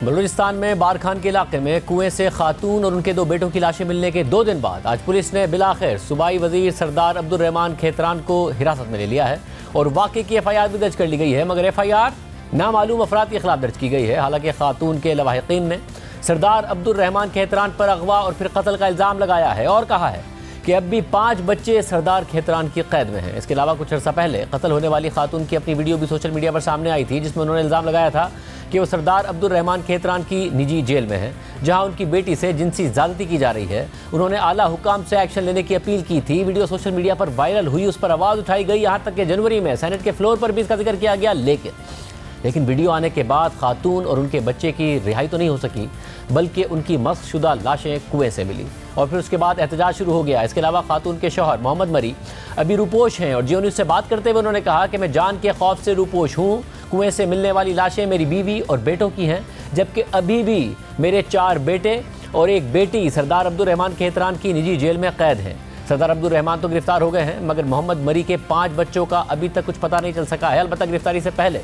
بلوچستان میں بارکھان کے علاقے میں کنویں سے خاتون اور ان کے 2 بیٹوں کی لاشیں ملنے کے 2 دن بعد آج پولیس نے بلاخر صوبائی وزیر سردار عبدالرحمان کھیتران کو حراست میں لے لیا ہے اور واقعے کی FIR بھی درج کر لی گئی ہے، مگر FIR نامعلوم افراد کے خلاف درج کی گئی ہے۔ حالانکہ خاتون کے لواحقین نے سردار عبدالرحمان کھیتران پر اغوا اور پھر قتل کا الزام لگایا ہے اور کہا ہے کہ اب بھی 5 بچے سردار کھیتران کی قید میں ہیں۔ اس کے علاوہ کچھ عرصہ پہلے قتل ہونے والی خاتون کی اپنی ویڈیو بھی سوشل میڈیا پر سامنے آئی تھی، جس میں انہوں نے الزام لگایا تھا کہ وہ سردار عبدالرحمان کھیتران کی نجی جیل میں ہیں، جہاں ان کی بیٹی سے جنسی زیادتی کی جا رہی ہے۔ انہوں نے اعلیٰ حکام سے ایکشن لینے کی اپیل کی تھی۔ ویڈیو سوشل میڈیا پر وائرل ہوئی، اس پر آواز اٹھائی گئی، یہاں تک کہ جنوری میں سینٹ کے فلور پر بھی اس کا ذکر کیا گیا، لیکن ویڈیو آنے کے بعد خاتون اور ان کے بچے کی رہائی تو نہیں ہو سکی، بلکہ ان کی مسخ شدہ لاشیں کنویں سے ملی اور پھر اس کے بعد احتجاج شروع ہو گیا۔ اس کے علاوہ خاتون کے شوہر محمد مری ابھی روپوش ہیں اور جیو نیوز سے بات کرتے ہوئے انہوں نے کہا کہ میں جان کے خوف سے روپوش ہوں۔ کنویں سے ملنے والی لاشیں میری بیوی اور بیٹوں کی ہیں، جبکہ ابھی بھی میرے 4 بیٹے اور 1 بیٹی سردار عبدالرحمان کھیتران کی نجی جیل میں قید ہیں۔ سردار عبدالرحمان تو گرفتار ہو گئے ہیں، مگر محمد مری کے 5 بچوں کا ابھی تک کچھ پتہ نہیں چل سکا ہے۔ البتہ گرفتاری سے پہلے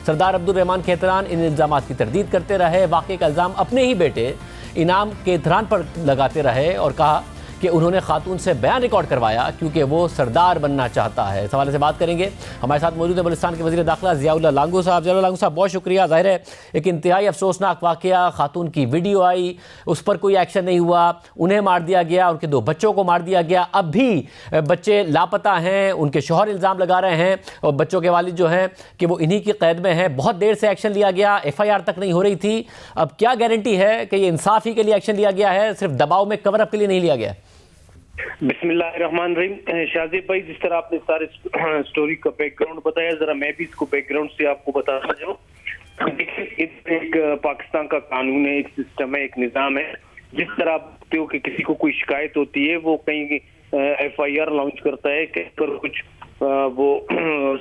سردار عبدالرحمان کھیتران ان الزامات کی تردید کرتے رہے، واقعے کا الزام اپنے ہی بیٹے انعام کھیتران پر لگاتے رہے اور کہا کہ انہوں نے خاتون سے بیان ریکارڈ کروایا کیونکہ وہ سردار بننا چاہتا ہے۔ اس حوالے سے بات کریں گے، ہمارے ساتھ موجود ہیں بلوچستان کے وزیر داخلہ ضیاء اللہ لانگو صاحب۔ ضیاء اللہ لانگو صاحب بہت شکریہ۔ ظاہر ہے ایک انتہائی افسوسناک واقعہ، خاتون کی ویڈیو آئی، اس پر کوئی ایکشن نہیں ہوا، انہیں مار دیا گیا، ان کے 2 بچوں کو مار دیا گیا، اب بھی بچے لاپتہ ہیں، ان کے شوہر الزام لگا رہے ہیں اور بچوں کے والد جو ہیں کہ وہ انہی کی قید میں ہیں۔ بہت دیر سے ایکشن لیا گیا، FIR تک نہیں ہو رہی تھی، اب کیا گارنٹی ہے کہ یہ انصاف ہی کے لیے ایکشن لیا گیا ہے، صرف دباؤ میں کور اپ کے لیے نہیں لیا گیا؟ بسم اللہ الرحمن الرحیم۔ شاذیب بھائی، جس طرح آپ نے سارے سٹوری کا بیک گراؤنڈ بتایا، ذرا میں بھی اس کو بیک گراؤنڈ سے آپ کو بتانا چاہوں۔ دیکھیں، ایک پاکستان کا قانون ہے، ایک سسٹم ہے، ایک نظام ہے۔ جس طرح آپ دیکھتے ہو کہ کسی کو کوئی شکایت ہوتی ہے، وہ کہیں FIR لانچ کرتا ہے، کہیں پر کچھ وہ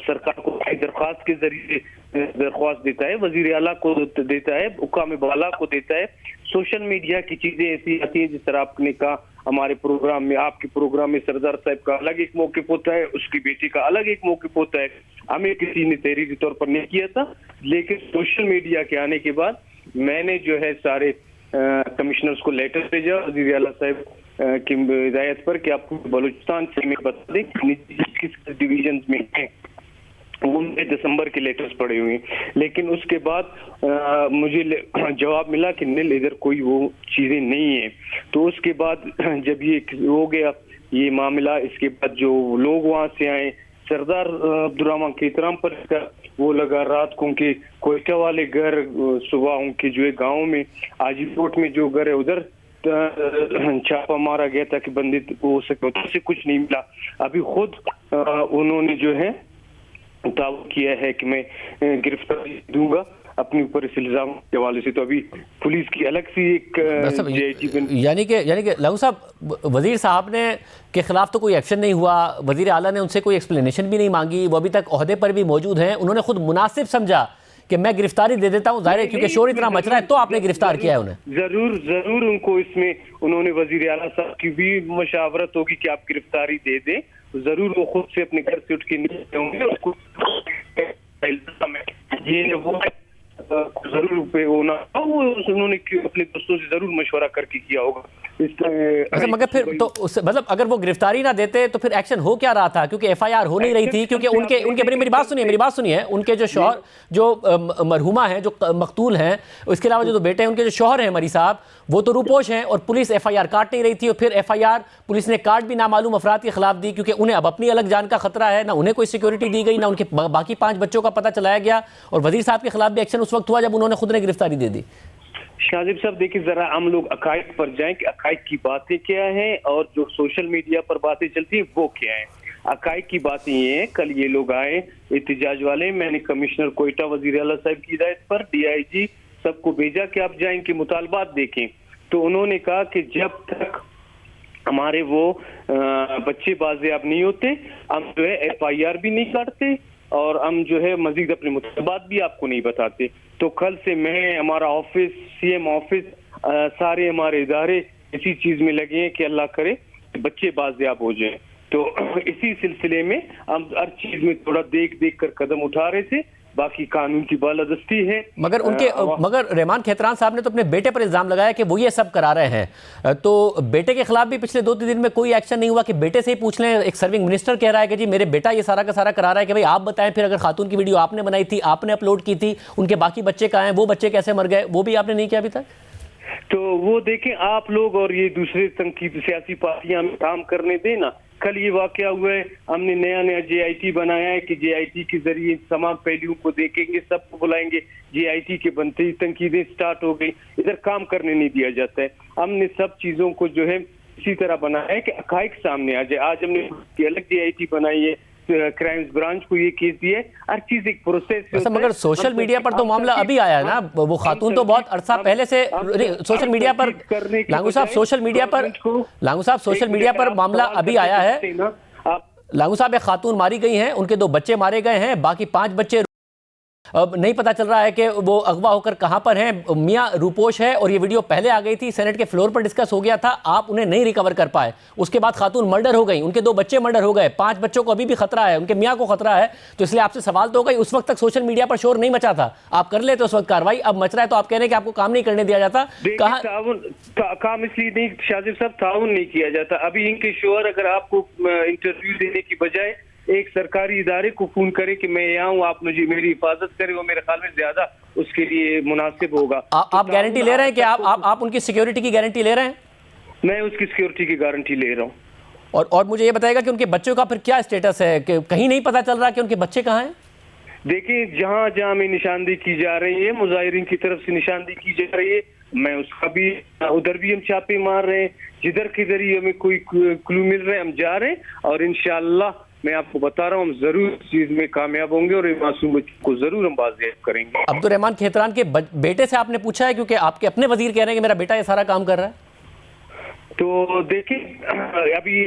سرکار کو درخواست کے ذریعے درخواست دیتا ہے، وزیر اعلیٰ کو دیتا ہے، حکام بالا کو دیتا ہے۔ سوشل میڈیا کی چیزیں ایسی آتی ہیں، جس طرح آپ نے کہا ہمارے پروگرام میں، آپ کے پروگرام میں سردار صاحب کا الگ ایک موقف ہوتا ہے، اس کی بیٹی کا الگ ایک موقف ہوتا ہے۔ ہمیں کسی نے تحریری طور پر نہیں کیا تھا، لیکن سوشل میڈیا کے آنے کے بعد میں نے جو ہے سارے کمشنرز کو لیٹر بھیجا وزیر اعلیٰ صاحب کی ہدایت پر کہ آپ کو بلوچستان سے میں بتا دیں کس ڈویژنز میں ہیں، وہ میں دسمبر کے لیٹرز پڑے ہوئے ہیں۔ لیکن اس کے بعد مجھے جواب ملا کہ نیل ادھر کوئی وہ چیزیں نہیں ہیں۔ تو اس کے بعد جب یہ ہو گیا یہ معاملہ، اس کے بعد جو لوگ وہاں سے آئے، سردار عبدالرحمان کھیتران پر وہ لگا رات کو ان کے کوئٹہ والے گھر، صبح ان کے جو ہے گاؤں میں آجی کوٹ میں جو گھر ہے ادھر چھاپا مارا گیا تھا کہ بندے ہو سکے، ادھر سے کچھ نہیں ملا۔ ابھی خود انہوں نے جو ہے دعویٰ کیا ہے کہ میں گرفتاری دوں گا اپنے اوپر اس الزام کے حوالے سے۔ تو ابھی پولیس کی الگ سی ایک یعنی کہ لانگو صاحب، وزیر صاحب نے کے خلاف تو کوئی ایکشن نہیں ہوا، وزیر اعلیٰ نے ان سے کوئی ایکسپلینیشن بھی نہیں مانگی، وہ ابھی تک عہدے پر بھی موجود ہیں، انہوں نے خود مناسب سمجھا کہ میں گرفتاری دے دیتا ہوں، ظاہر ہے کیونکہ شور اتنا مچ رہا ہے تو آپ نے گرفتار کیا ہے انہیں۔ ضرور ان کو اس میں انہوں نے وزیر اعلیٰ صاحب کی بھی مشاورت ہوگی کہ آپ گرفتاری دے دیں، ضرور وہ خود سے اپنے گھر سے اٹھ کے نہیں ہوں گے، اس کو یہ وہ ضرور پہ ہونا، انہوں نے اپنے دوستوں سے ضرور مشورہ کر کے کیا ہوگا۔ مگر پھر تو مطلب اگر وہ گرفتاری نہ دیتے تو پھر ایکشن ہو کیا رہا تھا؟ کیونکہ FIR ہو نہیں رہی تھی، کیونکہ ان کے میری بات سنیے، ان کے جو شوہر جو مرحومہ ہیں، جو مقتول ہیں، اس کے علاوہ جو بیٹے ہیں، ان کے جو شوہر ہیں مری صاحب، وہ تو روپوش ہیں اور پولیس FIR کاٹ نہیں رہی تھی، اور پھر FIR پولیس نے کاٹ بھی نامعلوم افراد کے خلاف دی کیونکہ انہیں اب اپنی الگ جان کا خطرہ ہے، نہ انہیں کوئی سیکیورٹی دی گئی، نہ ان کے باقی 5 بچوں کا پتہ چلایا گیا، اور وزیر صاحب کے خلاف بھی ایکشن اس وقت ہوا جب انہوں نے خود نے گرفتاری دے دی۔ شاذیب صاحب دیکھیں، ذرا ہم لوگ عقائد پر جائیں کہ عقائد کی باتیں کیا ہیں اور جو سوشل میڈیا پر باتیں چلتی ہیں وہ کیا ہیں۔ عقائد کی باتیں یہ ہیں، کل یہ لوگ آئے احتجاج والے، میں نے کمشنر کوئٹہ وزیر اعلیٰ صاحب کی ہدایت پر DIG سب کو بھیجا کہ آپ جائیں کے مطالبات دیکھیں، تو انہوں نے کہا کہ جب تک ہمارے وہ بچے بازیاب نہیں ہوتے ہم جو ہے FIR بھی نہیں کاٹتے اور ہم جو ہے مزید اپنے مطالبات بھی آپ کو نہیں بتاتے۔ تو کل سے میں، ہمارا آفس، CM آفس، سارے ہمارے ادارے اسی چیز میں لگے ہیں کہ اللہ کرے بچے بازیاب ہو جائیں۔ تو اسی سلسلے میں ہم ہر چیز میں تھوڑا دیکھ کر قدم اٹھا رہے تھے باقی قانون کی بالادستی ہے. مگر رحمان کھیتران صاحب نے تو اپنے بیٹے پر الزام لگایا کہ وہ یہ سب کرا رہے ہیں, تو بیٹے کے خلاف بھی پچھلے 2-3 دن میں کوئی ایکشن نہیں ہوا کہ بیٹے سے ہی پوچھ لیں؟ ایک سرونگ منسٹر کہہ رہا ہے کہ جی میرے بیٹا یہ سارا کا سارا کرا رہا ہے, کہ بھئی آپ بتائیں پھر اگر خاتون کی ویڈیو آپ نے بنائی تھی, آپ نے اپلوڈ کی تھی, ان کے باقی بچے کہاں ہیں, وہ بچے کیسے مر گئے, وہ بھی آپ نے نہیں کیا ابھی تک؟ تو وہ دیکھیں آپ لوگ اور یہ دوسرے تنقید سیاسی پارٹیاں میں کام کرنے دیں نا. کل یہ واقعہ ہوا ہے, ہم نے نیا جے آئی ٹی بنایا ہے کہ جے آئی ٹی کے ذریعے تمام پہلوؤں کو دیکھیں گے, سب کو بلائیں گے. جے آئی ٹی کے بنتے ہی تنقیدیں سٹارٹ ہو گئی, ادھر کام کرنے نہیں دیا جاتا ہے. ہم نے سب چیزوں کو جو ہے اسی طرح بنایا ہے کہ حقائق سامنے آ جائے. آج ہم نے الگ جے آئی ٹی بنائی ہے, کرائمز برانچ کو یہ کیس دیا ہے, ہر چیز ایک پروسیس. مگر سوشل میڈیا پر تو معاملہ ابھی آیا ہے نا, وہ خاتون تو بہت عرصہ پہلے سے سوشل میڈیا پر, لانگو صاحب سوشل میڈیا پر معاملہ ابھی آیا ہے. لانگو صاحب ایک خاتون ماری گئی ہیں, ان کے 2 بچے مارے گئے ہیں, باقی 5 بچے اب نہیں پتا چل رہا ہے کہ وہ اغوا ہو کر کہاں پر ہیں. میاں روپوش ہے اور یہ ویڈیو پہلے آ گئی تھی, سینٹ کے فلور پر ڈسکس ہو گیا تھا, آپ انہیں نہیں ریکور کر پائے. اس کے بعد خاتون مرڈر ہو گئی, ان کے 2 بچے مرڈر ہو گئے, 5 بچوں کو ابھی بھی خطرہ ہے, ان کے میاں کو خطرہ ہے. تو اس لیے آپ سے سوال تو ہوگا, اس وقت تک سوشل میڈیا پر شور نہیں مچا تھا, آپ کر لیتے اس وقت کاروائی, اب مچ رہا ہے تو آپ کہہ رہے ہیں کہ آپ کو کام نہیں کرنے دیا جاتا. کام اس لیے نہیں شاذب صاحب, تعاون نہیں کیا جاتا. ابھی ان کے شوہر اگر آپ کو انٹرویو دینے کی بجائے ایک سرکاری ادارے کو فون کرے کہ میں یہاں ہوں, آپ مجھے میری حفاظت کرے, وہ میرے خیال میں زیادہ اس کے لیے مناسب ہوگا. آپ گارنٹی لے رہے ہیں کہ آپ ان کی سیکیورٹی کی گارنٹی لے رہے ہیں؟ میں اس کی سیکیورٹی کی گارنٹی لے رہا ہوں. اور مجھے یہ بتائے گا کہ ان کے بچوں کا پھر کیا اسٹیٹس ہے, کہ کہیں نہیں پتا چل رہا کہ ان کے بچے کہاں ہیں؟ دیکھیں جہاں جہاں میں نشاندہی کی جا رہی ہے, مظاہرین کی طرف سے نشاندہی کی جا رہی ہے, میں اس کا بھی ادھر بھی ہم چھاپے مار رہے ہیں, جدھر کدھر ہی ہمیں کوئی کلو مل رہے ہیں ہم جا رہے ہیں, اور انشاءاللہ میں آپ کو بتا رہا ہوں ہم ضرور اس چیز میں کامیاب ہوں گے اور معصوم بچوں کو ضرور ہم بازیاب کریں گے. عبد الرحمان کھیتران کے بیٹے سے آپ نے پوچھا ہے, کیونکہ آپ کے اپنے وزیر کہہ رہے ہیں کہ میرا بیٹا یہ سارا کام کر رہا ہے؟ تو دیکھیں ابھی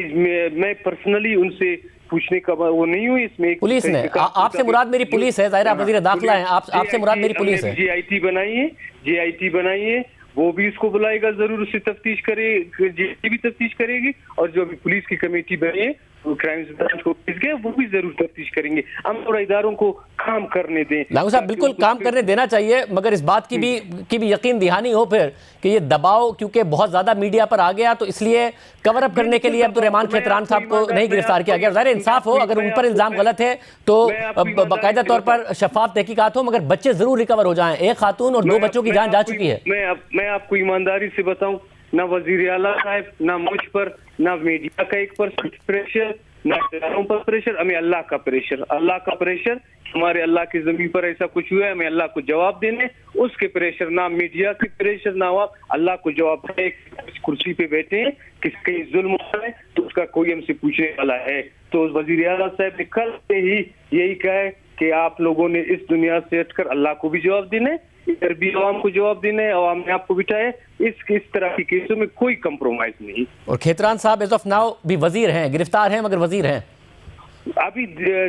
میں پرسنلی ان سے پوچھنے کا وہ نہیں ہوں. اس میں پولیس نے, آپ سے مراد میری پولیس ہے, ظاہر آپ وزیر داخلہ ہیں, آپ سے مراد میری پولیس ہے. جے آئی ٹی بنائی ہے, وہ بھی اس کو بلائے گا, ضرور اس سے تفتیش کرے, جے بھی تفتیش کرے گی, اور جو ابھی پولیس کی کمیٹی بنی ہے کرائمز برانچ کو بھیج گئے, وہ بھی ضرور تفتیش کریں گے. ہم تھوڑا اداروں کو کام کرنے دیں. لانگو صاحب بالکل کام کرنے دینا چاہیے, مگر اس بات کی بھی یقین دہانی ہو پھر کہ یہ دباؤ کیونکہ بہت زیادہ میڈیا پر آ گیا, تو اس لیے کور اپ کرنے کے لیے عبد الرحمان کھیتران صاحب کو نہیں گرفتار کیا گیا. ظاہر انصاف ہو, اگر ان پر الزام غلط ہے تو باقاعدہ طور پر شفاف تحقیقات ہو, مگر بچے ضرور ریکور ہو جائیں. ایک خاتون اور 2 بچوں کی جان جا چکی ہے. میں آپ کو ایمانداری سے بتاؤں, نہ وزیر اعلیٰ صاحب, نہ مجھ پر, نہ میڈیا کا 1% پریشر, نہ اداروں پر پریشر, ہمیں اللہ کا پریشر, ہمارے اللہ کی زمین پر ایسا کچھ ہوا ہے, ہمیں اللہ کو جواب دینے, اس کے پریشر, نہ میڈیا کی پریشر, نہ اللہ کو جواب دے. کرسی پہ بیٹھے ہیں, کس کہیں ظلم ہو رہا ہے تو اس کا کوئی ہم سے پوچھنے والا ہے. تو وزیر اعلیٰ صاحب نے کل سے ہی یہی کہا ہے کہ آپ لوگوں نے اس دنیا سے ہٹ کر اللہ کو بھی جواب دینے, ادھر بھی عوام کو جواب دینے, عوام نے آپ کو بٹھائے. اس طرح کی کیسوں میں کوئی کمپرومائز نہیں. اور کھیتران صاحب ایز آف ناؤ بھی وزیر ہیں, گرفتار ہیں مگر وزیر ہیں. ابھی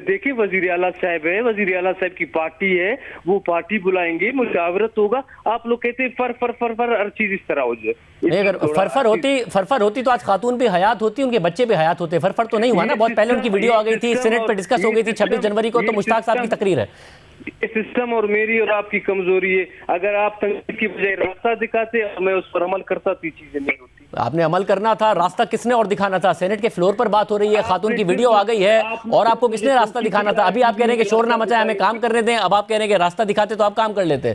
دیکھیں وزیر اعلیٰ صاحب ہے, وزیر اعلیٰ صاحب کی پارٹی ہے, وہ پارٹی بلائیں گے, مشاورت ہوگا. آپ لوگ کہتے ہیں فر ہر چیز اس طرح ہو جائے. نہیں, اگر فرفر ہوتی تو آج خاتون بھی حیات ہوتی, ان کے بچے بھی حیات ہوتے. فرفر تو نہیں ہوا نا, بہت پہلے ان کی ویڈیو آ گئی تھی, سینٹ پہ ڈسکس ہو گئی تھی 26 جنوری کو, تو مشتاق صاحب کی تقریر ہے. سسٹم اور میری اور آپ کی کمزوری ہے. اگر آپ تنقید کی بجائے راستہ دکھاتے اور میں اس پر عمل کرتا تو یہ چیزیں نہیں ہوتی. آپ نے عمل کرنا تھا, راستہ کس نے اور دکھانا تھا؟ سینٹ کے فلور پر بات ہو رہی ہے, خاتون کی ویڈیو آ گئی ہے, اور آپ کو کس نے راستہ دکھانا تھا؟ ابھی آپ کہہ رہے ہیں کہ شور نہ مچائے, ہمیں کام کرنے دیں, اب آپ کہہ رہے ہیں کہ راستہ دکھاتے تو آپ کام کر لیتے.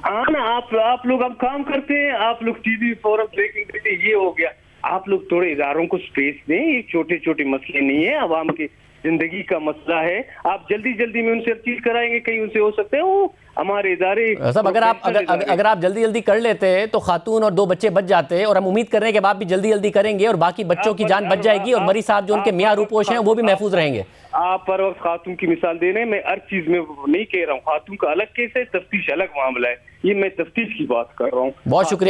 ہاں نا, آپ لوگ اب کام کرتے ہیں, آپ لوگ ٹی وی فورم بریکنگ دیتے, یہ ہو گیا. آپ لوگ تھوڑے اداروں کو سپیس دیں, یہ چھوٹے چھوٹے مسئلے نہیں ہیں, عوام کی زندگی کا مسئلہ ہے. آپ جلدی میں ان سے چیز کرائیں گے, کہیں ان سے ہو سکتے ہیں وہ ہمارے ادارے. صاحب اگر آپ جلدی کرتے تو خاتون اور 2 بچے بچ جاتے, اور ہم امید کر رہے ہیں کہ آپ بھی جلدی کریں گے, اور باقی بچوں کی جان بچ جائے گی, اور مری صاحب جو ان کے میاں روپوش ہیں وہ بھی محفوظ رہیں گے. آپ پر وقت خاتون کی مثال دے رہے ہیں, میں ہر چیز میں نہیں کہہ رہا ہوں. خاتون کا الگ کیس ہے, تفتیش الگ معاملہ ہے, یہ میں تفتیش کی بات کر رہا ہوں. بہت شکریہ.